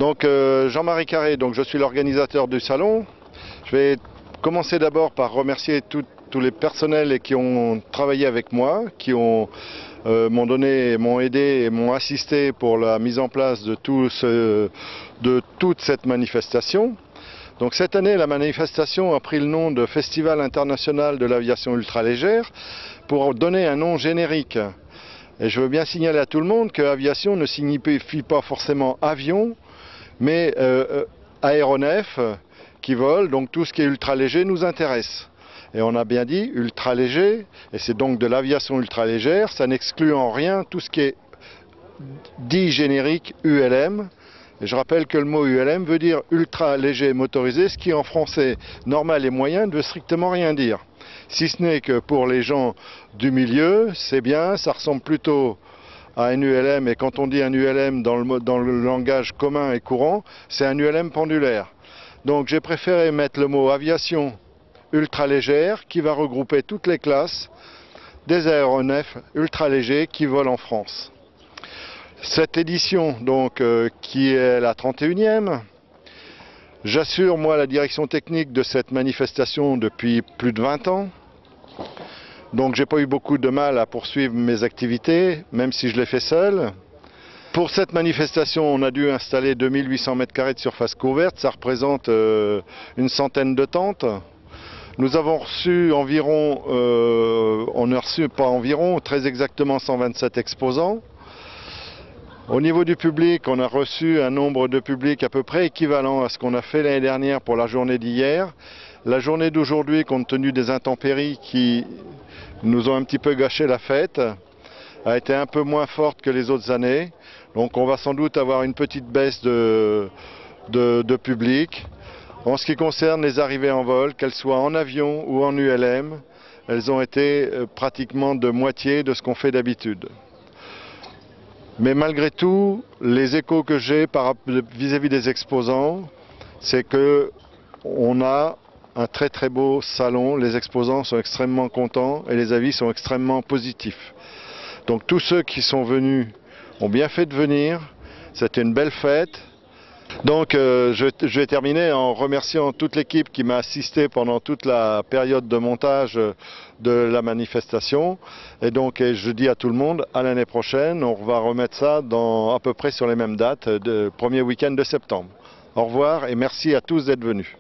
Donc Jean-Marie Carré, donc je suis l'organisateur du salon. Je vais commencer d'abord par remercier tous les personnels qui ont travaillé avec moi, qui m'ont donné, m'ont aidé et m'ont assisté pour la mise en place de toute cette manifestation. Donc cette année, la manifestation a pris le nom de Festival international de l'aviation ultralégère pour donner un nom générique. Et je veux bien signaler à tout le monde que aviation ne signifie pas forcément avion, mais aéronef qui vole, donc tout ce qui est ultraléger nous intéresse. Et on a bien dit ultraléger, et c'est donc de l'aviation ultralégère, ça n'exclut en rien tout ce qui est dit générique ULM. Et je rappelle que le mot ULM veut dire ultra léger motorisé, ce qui en français normal et moyen ne veut strictement rien dire. Si ce n'est que pour les gens du milieu, c'est bien, ça ressemble plutôt à un ULM, et quand on dit un ULM dans le langage commun et courant, c'est un ULM pendulaire. Donc j'ai préféré mettre le mot aviation ultralégère qui va regrouper toutes les classes des aéronefs ultralégers qui volent en France. Cette édition, donc, qui est la 31e, j'assure moi la direction technique de cette manifestation depuis plus de 20 ans. Donc j'ai pas eu beaucoup de mal à poursuivre mes activités, même si je l'ai fait seul. Pour cette manifestation, on a dû installer 2800 m² de surface couverte, ça représente une centaine de tentes. Nous avons reçu environ, très exactement 127 exposants. Au niveau du public, on a reçu un nombre de public à peu près équivalent à ce qu'on a fait l'année dernière pour la journée d'hier. La journée d'aujourd'hui, compte tenu des intempéries qui nous ont un petit peu gâché la fête, a été un peu moins forte que les autres années. Donc on va sans doute avoir une petite baisse de public. En ce qui concerne les arrivées en vol, qu'elles soient en avion ou en ULM, elles ont été pratiquement de moitié de ce qu'on fait d'habitude. Mais malgré tout, les échos que j'ai vis-à-vis des exposants, c'est qu'on a un très très beau salon, les exposants sont extrêmement contents et les avis sont extrêmement positifs. Donc tous ceux qui sont venus ont bien fait de venir, c'était une belle fête. Donc je vais terminer en remerciant toute l'équipe qui m'a assisté pendant toute la période de montage de la manifestation. Et donc je dis à tout le monde, à l'année prochaine, on va remettre ça à peu près sur les mêmes dates, premier week-end de septembre. Au revoir et merci à tous d'être venus.